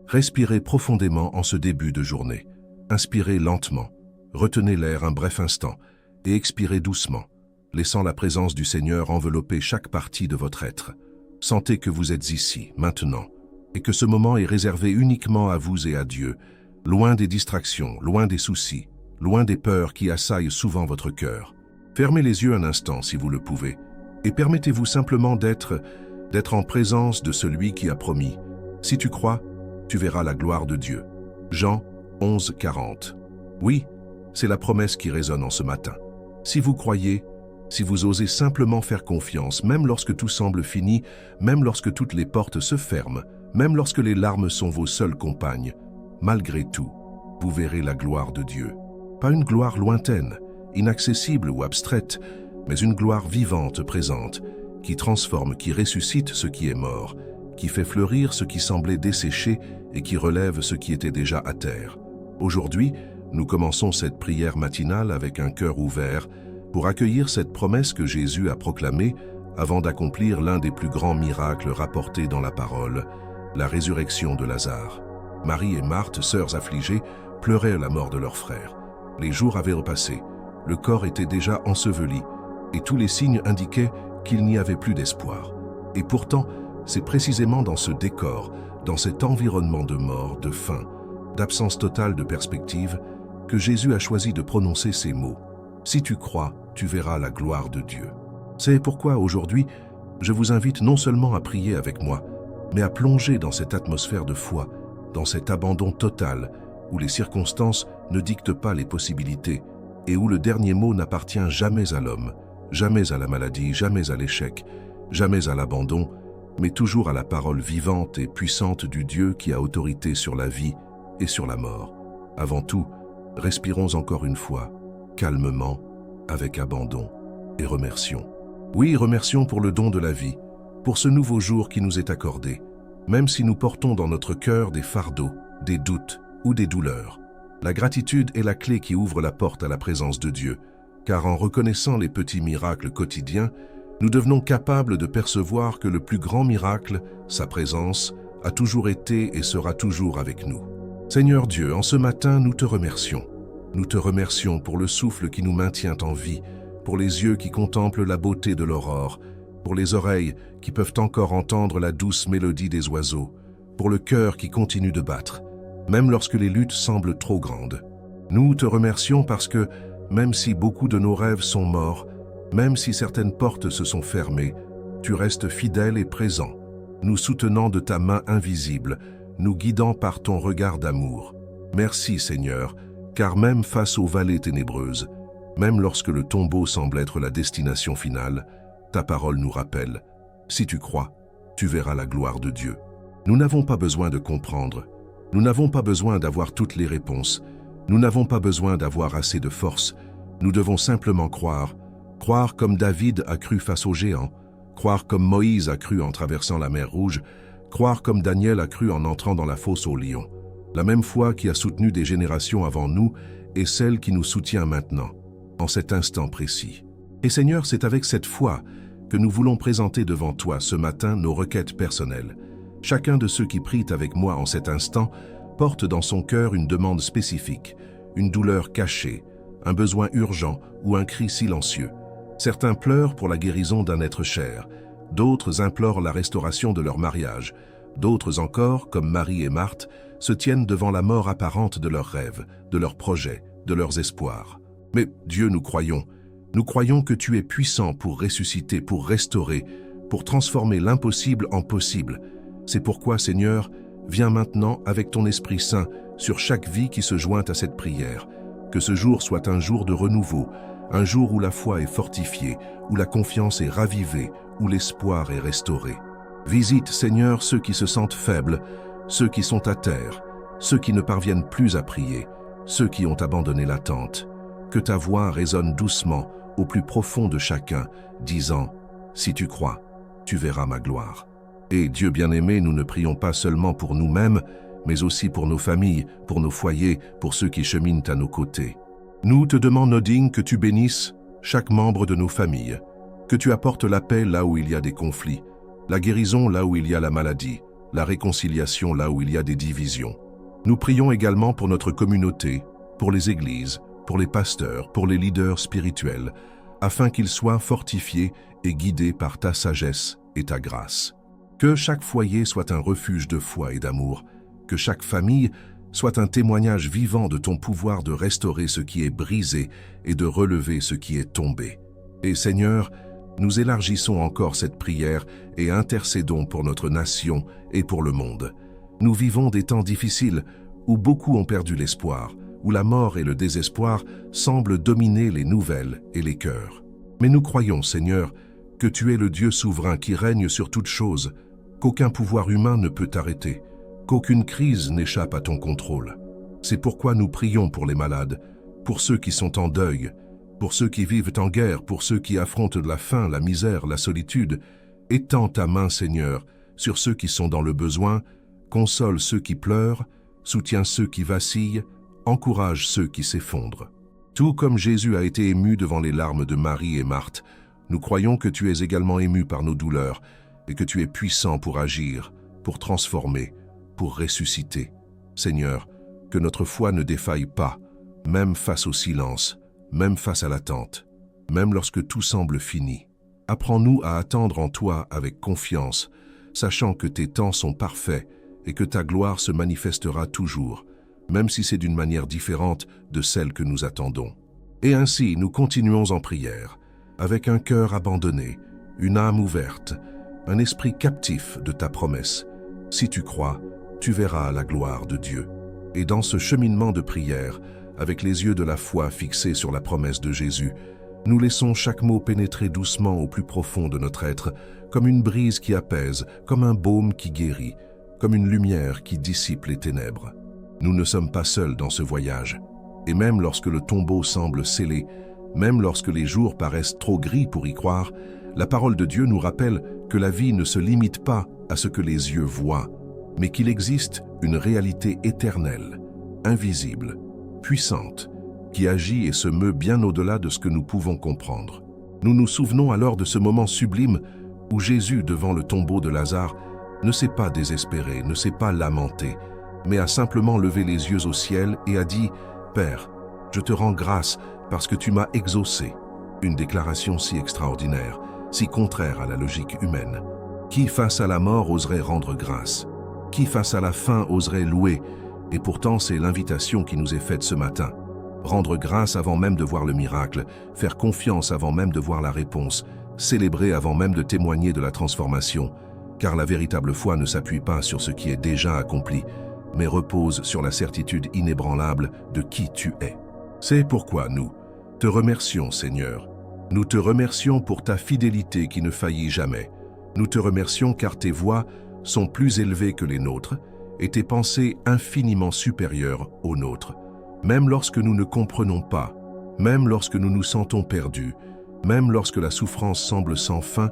Respirez profondément en ce début de journée. Inspirez lentement, retenez l'air un bref instant et expirez doucement, laissant la présence du Seigneur envelopper chaque partie de votre être. Sentez que vous êtes ici, maintenant, et que ce moment est réservé uniquement à vous et à Dieu, loin des distractions, loin des soucis, loin des peurs qui assaillent souvent votre cœur. Fermez les yeux un instant si vous le pouvez, et permettez-vous simplement d'être en présence de celui qui a promis. Si tu crois, tu verras la gloire de Dieu. Jean 11, 40. Oui, c'est la promesse qui résonne en ce matin. Si vous croyez, si vous osez simplement faire confiance, même lorsque tout semble fini, même lorsque toutes les portes se ferment, même lorsque les larmes sont vos seules compagnes, malgré tout, vous verrez la gloire de Dieu. Pas une gloire lointaine, inaccessible ou abstraite, mais une gloire vivante, présente, qui transforme, qui ressuscite ce qui est mort, qui fait fleurir ce qui semblait desséché et qui relève ce qui était déjà à terre. Aujourd'hui, nous commençons cette prière matinale avec un cœur ouvert pour accueillir cette promesse que Jésus a proclamée avant d'accomplir l'un des plus grands miracles rapportés dans la parole, la résurrection de Lazare. Marie et Marthe, sœurs affligées, pleuraient la mort de leur frère. Les jours avaient repassé, le corps était déjà enseveli, et tous les signes indiquaient qu'il n'y avait plus d'espoir. Et pourtant, c'est précisément dans ce décor, dans cet environnement de mort, de faim, d'absence totale de perspective, que Jésus a choisi de prononcer ces mots. Si tu crois, tu verras la gloire de Dieu. C'est pourquoi aujourd'hui, je vous invite non seulement à prier avec moi, mais à plonger dans cette atmosphère de foi, dans cet abandon total, où les circonstances ne dictent pas les possibilités, et où le dernier mot n'appartient jamais à l'homme, jamais à la maladie, jamais à l'échec, jamais à l'abandon, mais toujours à la parole vivante et puissante du Dieu qui a autorité sur la vie et sur la mort. Avant tout, respirons encore une fois, calmement, avec abandon, et remercions. Oui, remercions pour le don de la vie, pour ce nouveau jour qui nous est accordé, même si nous portons dans notre cœur des fardeaux, des doutes ou des douleurs. La gratitude est la clé qui ouvre la porte à la présence de Dieu, car en reconnaissant les petits miracles quotidiens, nous devenons capables de percevoir que le plus grand miracle, sa présence, a toujours été et sera toujours avec nous. Seigneur Dieu, en ce matin, nous te remercions. Nous te remercions pour le souffle qui nous maintient en vie, pour les yeux qui contemplent la beauté de l'aurore, pour les oreilles qui peuvent encore entendre la douce mélodie des oiseaux, pour le cœur qui continue de battre, même lorsque les luttes semblent trop grandes. Nous te remercions parce que, même si beaucoup de nos rêves sont morts, même si certaines portes se sont fermées, tu restes fidèle et présent, nous soutenant de ta main invisible, nous guidant par ton regard d'amour. Merci Seigneur, car même face aux vallées ténébreuses, même lorsque le tombeau semble être la destination finale, ta parole nous rappelle, si tu crois, tu verras la gloire de Dieu. Nous n'avons pas besoin de comprendre, nous n'avons pas besoin d'avoir toutes les réponses, nous n'avons pas besoin d'avoir assez de force, nous devons simplement croire, croire comme David a cru face aux géants, croire comme Moïse a cru en traversant la mer Rouge, croire comme Daniel a cru en entrant dans la fosse aux lions. La même foi qui a soutenu des générations avant nous est celle qui nous soutient maintenant, en cet instant précis. Et Seigneur, c'est avec cette foi que nous voulons présenter devant toi ce matin nos requêtes personnelles. Chacun de ceux qui prient avec moi en cet instant porte dans son cœur une demande spécifique, une douleur cachée, un besoin urgent ou un cri silencieux. Certains pleurent pour la guérison d'un être cher, d'autres implorent la restauration de leur mariage, d'autres encore, comme Marie et Marthe, se tiennent devant la mort apparente de leurs rêves, de leurs projets, de leurs espoirs. Mais Dieu, nous croyons que tu es puissant pour ressusciter, pour restaurer, pour transformer l'impossible en possible. C'est pourquoi, Seigneur, viens maintenant avec ton Esprit Saint sur chaque vie qui se joint à cette prière. Que ce jour soit un jour de renouveau, un jour où la foi est fortifiée, où la confiance est ravivée, où l'espoir est restauré. Visite, Seigneur, ceux qui se sentent faibles, ceux qui sont à terre, ceux qui ne parviennent plus à prier, ceux qui ont abandonné l'attente. Que ta voix résonne doucement au plus profond de chacun, disant « Si tu crois, tu verras ma gloire ». Et Dieu bien-aimé, nous ne prions pas seulement pour nous-mêmes, mais aussi pour nos familles, pour nos foyers, pour ceux qui cheminent à nos côtés. Nous te demandons, Odin, que tu bénisses chaque membre de nos familles, que tu apportes la paix là où il y a des conflits, la guérison là où il y a la maladie, la réconciliation là où il y a des divisions. Nous prions également pour notre communauté, pour les églises, pour les pasteurs, pour les leaders spirituels, afin qu'ils soient fortifiés et guidés par ta sagesse et ta grâce. Que chaque foyer soit un refuge de foi et d'amour, que chaque famille soit un témoignage vivant de ton pouvoir de restaurer ce qui est brisé et de relever ce qui est tombé. Et Seigneur, nous élargissons encore cette prière et intercédons pour notre nation et pour le monde. Nous vivons des temps difficiles où beaucoup ont perdu l'espoir, où la mort et le désespoir semblent dominer les nouvelles et les cœurs. Mais nous croyons, Seigneur, que tu es le Dieu souverain qui règne sur toutes choses, qu'aucun pouvoir humain ne peut t'arrêter, qu'aucune crise n'échappe à ton contrôle. C'est pourquoi nous prions pour les malades, pour ceux qui sont en deuil, pour ceux qui vivent en guerre, pour ceux qui affrontent la faim, la misère, la solitude. Étends ta main, Seigneur, sur ceux qui sont dans le besoin, console ceux qui pleurent, soutiens ceux qui vacillent, encourage ceux qui s'effondrent. Tout comme Jésus a été ému devant les larmes de Marie et Marthe, nous croyons que tu es également ému par nos douleurs et que tu es puissant pour agir, pour transformer, pour ressusciter. Seigneur, que notre foi ne défaille pas, même face au silence, même face à l'attente, même lorsque tout semble fini. Apprends-nous à attendre en toi avec confiance, sachant que tes temps sont parfaits et que ta gloire se manifestera toujours, même si c'est d'une manière différente de celle que nous attendons. Et ainsi, nous continuons en prière, avec un cœur abandonné, une âme ouverte, un esprit captif de ta promesse. Si tu crois, tu verras la gloire de Dieu. Et dans ce cheminement de prière, avec les yeux de la foi fixés sur la promesse de Jésus, nous laissons chaque mot pénétrer doucement au plus profond de notre être, comme une brise qui apaise, comme un baume qui guérit, comme une lumière qui dissipe les ténèbres. Nous ne sommes pas seuls dans ce voyage, et même lorsque le tombeau semble scellé, même lorsque les jours paraissent trop gris pour y croire, la parole de Dieu nous rappelle que la vie ne se limite pas à ce que les yeux voient, mais qu'il existe une réalité éternelle, invisible, puissante, qui agit et se meut bien au-delà de ce que nous pouvons comprendre. Nous nous souvenons alors de ce moment sublime où Jésus, devant le tombeau de Lazare, ne s'est pas désespéré, ne s'est pas lamenté, mais a simplement levé les yeux au ciel et a dit « Père, je te rends grâce parce que tu m'as exaucé ». Une déclaration si extraordinaire, si contraire à la logique humaine. Qui face à la mort oserait rendre grâce? Qui face à la faim oserait louer? Et pourtant c'est l'invitation qui nous est faite ce matin. Rendre grâce avant même de voir le miracle, faire confiance avant même de voir la réponse, célébrer avant même de témoigner de la transformation, car la véritable foi ne s'appuie pas sur ce qui est déjà accompli, mais repose sur la certitude inébranlable de qui tu es. C'est pourquoi nous te remercions, Seigneur. Nous te remercions pour ta fidélité qui ne faillit jamais. Nous te remercions car tes voies sont plus élevées que les nôtres et tes pensées infiniment supérieures aux nôtres. Même lorsque nous ne comprenons pas, même lorsque nous nous sentons perdus, même lorsque la souffrance semble sans fin,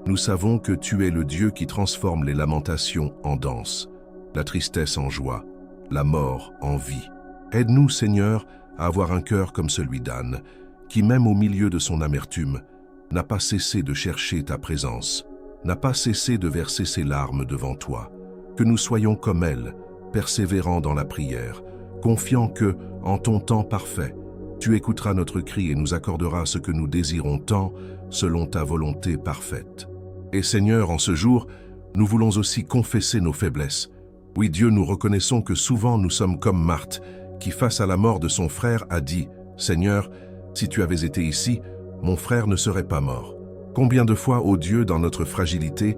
nous savons que tu es le Dieu qui transforme les lamentations en danse, la tristesse en joie, la mort en vie. Aide-nous, Seigneur, à avoir un cœur comme celui d'Anne, qui même au milieu de son amertume, n'a pas cessé de chercher ta présence, n'a pas cessé de verser ses larmes devant toi. Que nous soyons comme elle, persévérants dans la prière, confiants que, en ton temps parfait, tu écouteras notre cri et nous accorderas ce que nous désirons tant, selon ta volonté parfaite. Et Seigneur, en ce jour, nous voulons aussi confesser nos faiblesses. Oui, Dieu, nous reconnaissons que souvent nous sommes comme Marthe, qui face à la mort de son frère a dit « Seigneur, si tu avais été ici, mon frère ne serait pas mort. » Combien de fois, ô Dieu, dans notre fragilité,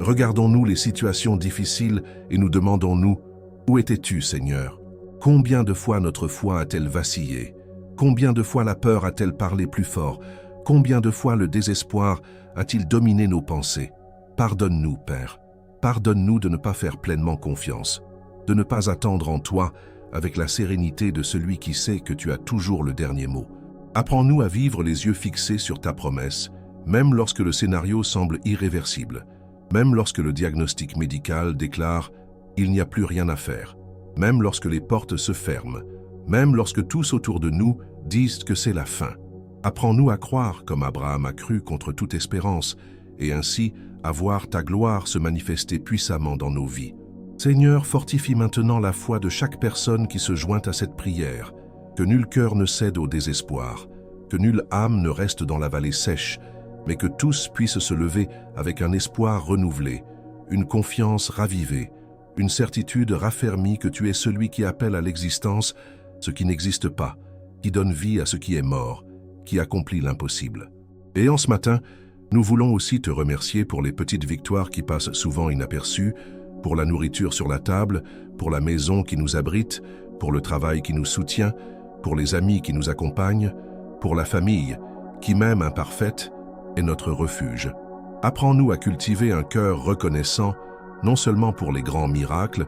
regardons-nous les situations difficiles et nous demandons-nous « Où étais-tu, Seigneur ?» Combien de fois notre foi a-t-elle vacillé? Combien de fois la peur a-t-elle parlé plus fort? Combien de fois le désespoir a-t-il dominé nos pensées? Pardonne-nous, Père. Pardonne-nous de ne pas faire pleinement confiance, de ne pas attendre en toi avec la sérénité de celui qui sait que tu as toujours le dernier mot. Apprends-nous à vivre les yeux fixés sur ta promesse, même lorsque le scénario semble irréversible, même lorsque le diagnostic médical déclare « il n'y a plus rien à faire », même lorsque les portes se ferment, même lorsque tous autour de nous disent que c'est la fin. Apprends-nous à croire comme Abraham a cru contre toute espérance, et ainsi à voir ta gloire se manifester puissamment dans nos vies. Seigneur, fortifie maintenant la foi de chaque personne qui se joint à cette prière, que nul cœur ne cède au désespoir, que nulle âme ne reste dans la vallée sèche, mais que tous puissent se lever avec un espoir renouvelé, une confiance ravivée, une certitude raffermie que tu es celui qui appelle à l'existence ce qui n'existe pas, qui donne vie à ce qui est mort, qui accomplit l'impossible. Et en ce matin, nous voulons aussi te remercier pour les petites victoires qui passent souvent inaperçues, pour la nourriture sur la table, pour la maison qui nous abrite, pour le travail qui nous soutient, pour les amis qui nous accompagnent, pour la famille qui, même imparfaite, est notre refuge. Apprends-nous à cultiver un cœur reconnaissant, non seulement pour les grands miracles,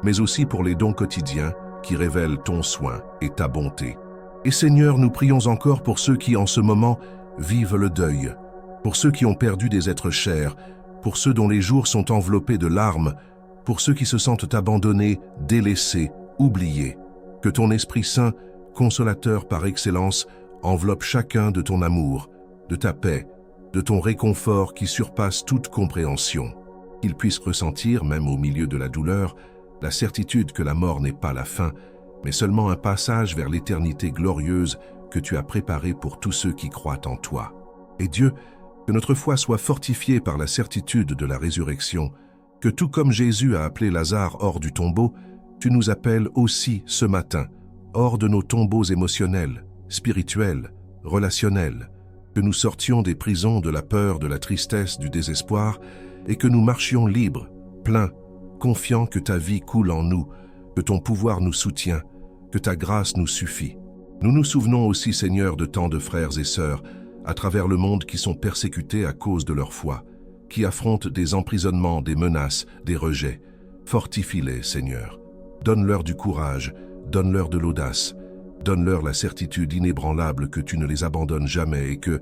mais aussi pour les dons quotidiens qui révèlent ton soin et ta bonté. Et Seigneur, nous prions encore pour ceux qui, en ce moment, vivent le deuil, pour ceux qui ont perdu des êtres chers, pour ceux dont les jours sont enveloppés de larmes, pour ceux qui se sentent abandonnés, délaissés, oubliés. Que ton Esprit Saint, consolateur par excellence, enveloppe chacun de ton amour, de ta paix, de ton réconfort qui surpasse toute compréhension. Qu'ils puissent ressentir, même au milieu de la douleur, la certitude que la mort n'est pas la fin, mais seulement un passage vers l'éternité glorieuse que tu as préparée pour tous ceux qui croient en toi. Et Dieu, que notre foi soit fortifiée par la certitude de la résurrection, que tout comme Jésus a appelé Lazare hors du tombeau, tu nous appelles aussi ce matin, hors de nos tombeaux émotionnels, spirituels, relationnels, que nous sortions des prisons de la peur, de la tristesse, du désespoir, et que nous marchions libres, pleins, confiants que ta vie coule en nous, que ton pouvoir nous soutient, que ta grâce nous suffit. Nous nous souvenons aussi, Seigneur, de tant de frères et sœurs à travers le monde qui sont persécutés à cause de leur foi, qui affrontent des emprisonnements, des menaces, des rejets. Fortifie-les, Seigneur. Donne-leur du courage, donne-leur de l'audace, donne-leur la certitude inébranlable que tu ne les abandonnes jamais et que,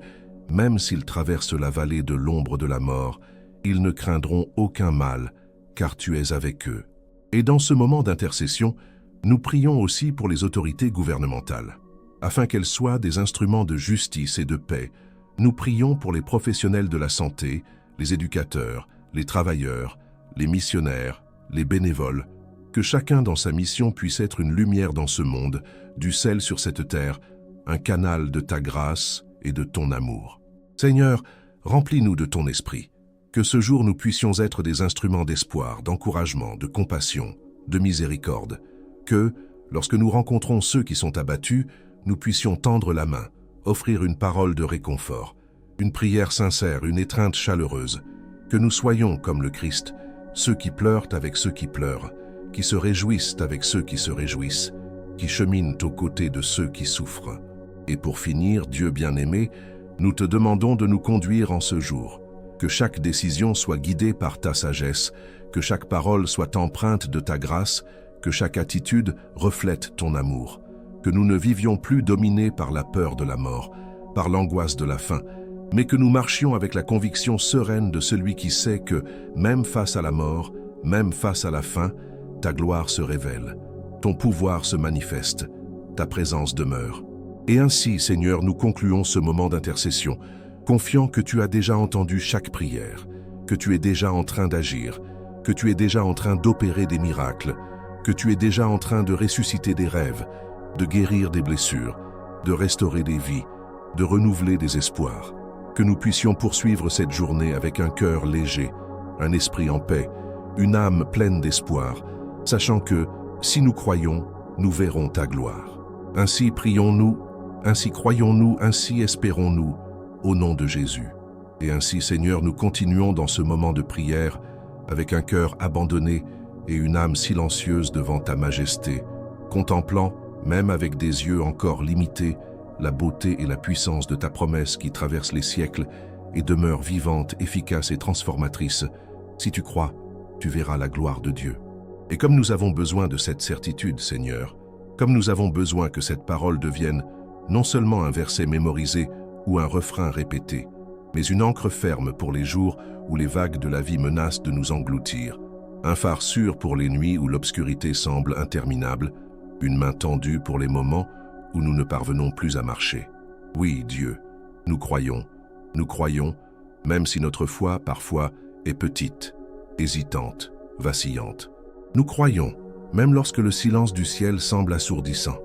même s'ils traversent la vallée de l'ombre de la mort, ils ne craindront aucun mal, car tu es avec eux. Et dans ce moment d'intercession, nous prions aussi pour les autorités gouvernementales. Afin qu'elles soient des instruments de justice et de paix, nous prions pour les professionnels de la santé, les éducateurs, les travailleurs, les missionnaires, les bénévoles, que chacun dans sa mission puisse être une lumière dans ce monde, du sel sur cette terre, un canal de ta grâce et de ton amour. Seigneur, remplis-nous de ton esprit, que ce jour nous puissions être des instruments d'espoir, d'encouragement, de compassion, de miséricorde, que, lorsque nous rencontrons ceux qui sont abattus, nous puissions tendre la main, offrir une parole de réconfort, une prière sincère, une étreinte chaleureuse, que nous soyons comme le Christ, ceux qui pleurent avec ceux qui pleurent, qui se réjouissent avec ceux qui se réjouissent, qui cheminent aux côtés de ceux qui souffrent. Et pour finir, Dieu bien-aimé, nous te demandons de nous conduire en ce jour, que chaque décision soit guidée par ta sagesse, que chaque parole soit empreinte de ta grâce, que chaque attitude reflète ton amour, que nous ne vivions plus dominés par la peur de la mort, par l'angoisse de la fin, mais que nous marchions avec la conviction sereine de celui qui sait que, même face à la mort, même face à la fin, ta gloire se révèle, ton pouvoir se manifeste, ta présence demeure. Et ainsi, Seigneur, nous concluons ce moment d'intercession, confiant que tu as déjà entendu chaque prière, que tu es déjà en train d'agir, que tu es déjà en train d'opérer des miracles, que tu es déjà en train de ressusciter des rêves, de guérir des blessures, de restaurer des vies, de renouveler des espoirs. Que nous puissions poursuivre cette journée avec un cœur léger, un esprit en paix, une âme pleine d'espoir, sachant que, si nous croyons, nous verrons ta gloire. Ainsi prions-nous, ainsi croyons-nous, ainsi espérons-nous, au nom de Jésus. Et ainsi, Seigneur, nous continuons dans ce moment de prière avec un cœur abandonné et une âme silencieuse devant ta majesté, contemplant, même avec des yeux encore limités, la beauté et la puissance de ta promesse qui traverse les siècles et demeure vivante, efficace et transformatrice. Si tu crois, tu verras la gloire de Dieu. Et comme nous avons besoin de cette certitude, Seigneur, comme nous avons besoin que cette parole devienne non seulement un verset mémorisé ou un refrain répété, mais une ancre ferme pour les jours où les vagues de la vie menacent de nous engloutir, un phare sûr pour les nuits où l'obscurité semble interminable, une main tendue pour les moments où nous ne parvenons plus à marcher. Oui, Dieu, nous croyons, même si notre foi, parfois, est petite, hésitante, vacillante. Nous croyons, même lorsque le silence du ciel semble assourdissant.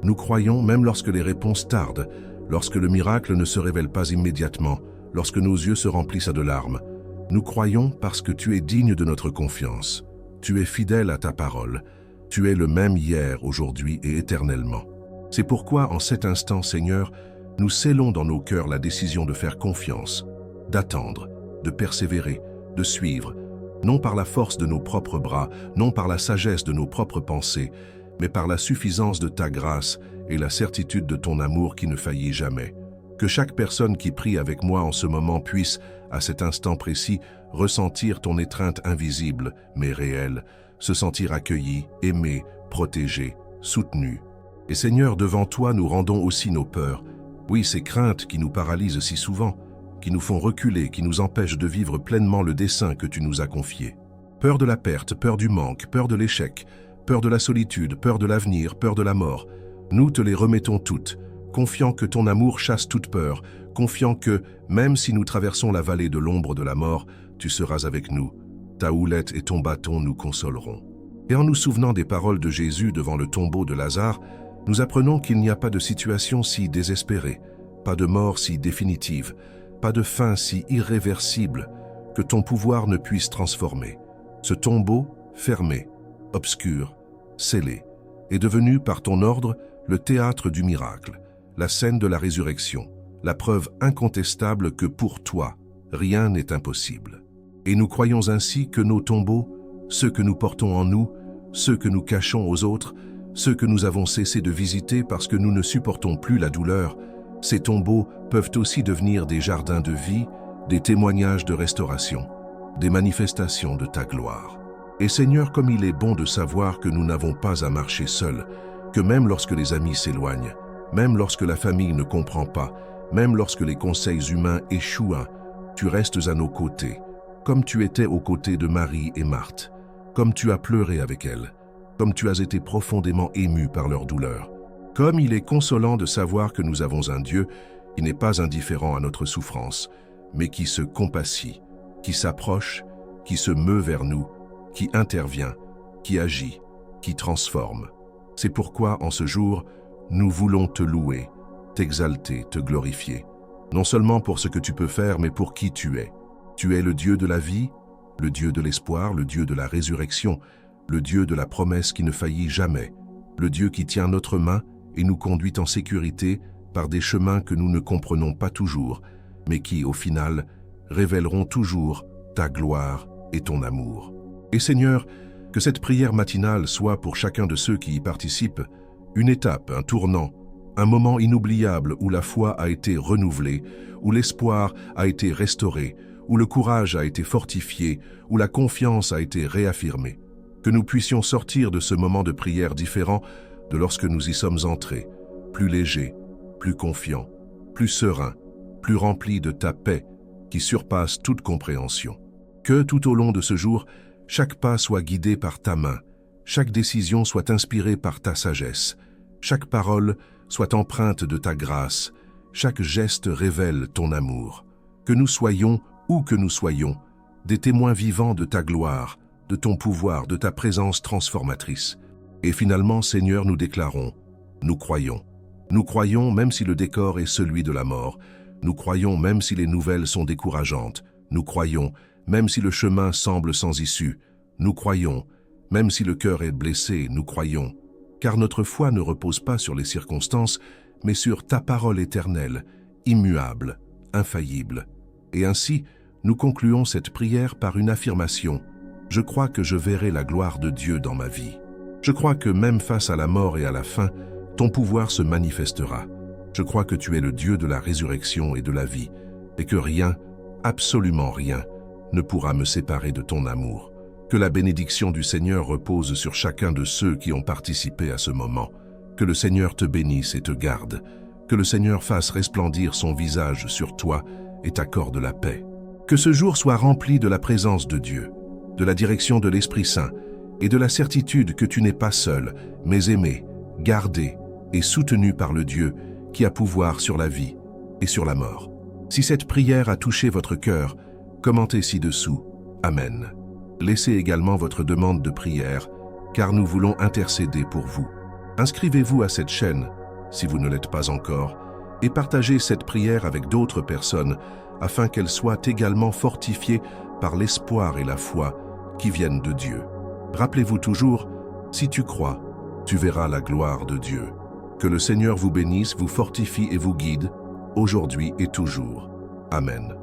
Nous croyons, même lorsque les réponses tardent, lorsque le miracle ne se révèle pas immédiatement, lorsque nos yeux se remplissent de larmes. Nous croyons parce que tu es digne de notre confiance. Tu es fidèle à ta parole. Tu es le même hier, aujourd'hui et éternellement. C'est pourquoi, en cet instant, Seigneur, nous scellons dans nos cœurs la décision de faire confiance, d'attendre, de persévérer, de suivre, non par la force de nos propres bras, non par la sagesse de nos propres pensées, mais par la suffisance de ta grâce et la certitude de ton amour qui ne faillit jamais. Que chaque personne qui prie avec moi en ce moment puisse, à cet instant précis, ressentir ton étreinte invisible, mais réelle, se sentir accueilli, aimé, protégé, soutenu. Et Seigneur, devant toi, nous rendons aussi nos peurs. Oui, ces craintes qui nous paralysent si souvent, qui nous font reculer, qui nous empêchent de vivre pleinement le dessein que tu nous as confié. Peur de la perte, peur du manque, peur de l'échec, peur de la solitude, peur de l'avenir, peur de la mort. Nous te les remettons toutes, confiant que ton amour chasse toute peur, confiant que, même si nous traversons la vallée de l'ombre de la mort, tu seras avec nous. Ta houlette et ton bâton nous consoleront. Et en nous souvenant des paroles de Jésus devant le tombeau de Lazare, nous apprenons qu'il n'y a pas de situation si désespérée, pas de mort si définitive, pas de fin si irréversible que ton pouvoir ne puisse transformer. Ce tombeau, fermé, obscur, scellé, est devenu par ton ordre le théâtre du miracle, la scène de la résurrection, la preuve incontestable que pour toi, rien n'est impossible. Et nous croyons ainsi que nos tombeaux, ceux que nous portons en nous, ceux que nous cachons aux autres, ceux que nous avons cessé de visiter parce que nous ne supportons plus la douleur, ces tombeaux peuvent aussi devenir des jardins de vie, des témoignages de restauration, des manifestations de ta gloire. Et Seigneur, comme il est bon de savoir que nous n'avons pas à marcher seuls, que même lorsque les amis s'éloignent, même lorsque la famille ne comprend pas, même lorsque les conseils humains échouent, tu restes à nos côtés, comme tu étais aux côtés de Marie et Marthe, comme tu as pleuré avec elles, comme tu as été profondément ému par leur douleur. Comme il est consolant de savoir que nous avons un Dieu qui n'est pas indifférent à notre souffrance, mais qui se compassit, qui s'approche, qui se meut vers nous, qui intervient, qui agit, qui transforme. C'est pourquoi, en ce jour, nous voulons te louer, t'exalter, te glorifier, non seulement pour ce que tu peux faire, mais pour qui tu es. Tu es le Dieu de la vie, le Dieu de l'espoir, le Dieu de la résurrection, le Dieu de la promesse qui ne faillit jamais, le Dieu qui tient notre main et nous conduit en sécurité par des chemins que nous ne comprenons pas toujours, mais qui, au final, révéleront toujours ta gloire et ton amour. Et Seigneur, que cette prière matinale soit pour chacun de ceux qui y participent une étape, un tournant, un moment inoubliable où la foi a été renouvelée, où l'espoir a été restauré, où le courage a été fortifié, où la confiance a été réaffirmée. Que nous puissions sortir de ce moment de prière différent de lorsque nous y sommes entrés, plus légers, plus confiants, plus sereins, plus remplis de ta paix qui surpasse toute compréhension. Que tout au long de ce jour, chaque pas soit guidé par ta main, chaque décision soit inspirée par ta sagesse, chaque parole soit empreinte de ta grâce, chaque geste révèle ton amour. Que nous soyons, où que nous soyons, des témoins vivants de ta gloire, de ton pouvoir, de ta présence transformatrice. Et finalement, Seigneur, nous déclarons, nous croyons. Nous croyons même si le décor est celui de la mort. Nous croyons même si les nouvelles sont décourageantes. Nous croyons même si le chemin semble sans issue. Nous croyons même si le cœur est blessé. Nous croyons. Car notre foi ne repose pas sur les circonstances, mais sur ta parole éternelle, immuable, infaillible. Et ainsi, nous concluons cette prière par une affirmation. Je crois que je verrai la gloire de Dieu dans ma vie. Je crois que même face à la mort et à la fin, ton pouvoir se manifestera. Je crois que tu es le Dieu de la résurrection et de la vie, et que rien, absolument rien, ne pourra me séparer de ton amour. Que la bénédiction du Seigneur repose sur chacun de ceux qui ont participé à ce moment. Que le Seigneur te bénisse et te garde. Que le Seigneur fasse resplendir son visage sur toi et t'accorde la paix. Que ce jour soit rempli de la présence de Dieu, de la direction de l'Esprit Saint et de la certitude que tu n'es pas seul, mais aimé, gardé et soutenu par le Dieu qui a pouvoir sur la vie et sur la mort. Si cette prière a touché votre cœur, commentez ci-dessous. Amen. Laissez également votre demande de prière car nous voulons intercéder pour vous. Inscrivez-vous à cette chaîne, si vous ne l'êtes pas encore, et partagez cette prière avec d'autres personnes, afin qu'elles soient également fortifiées par l'espoir et la foi qui viennent de Dieu. Rappelez-vous toujours, si tu crois, tu verras la gloire de Dieu. Que le Seigneur vous bénisse, vous fortifie et vous guide, aujourd'hui et toujours. Amen.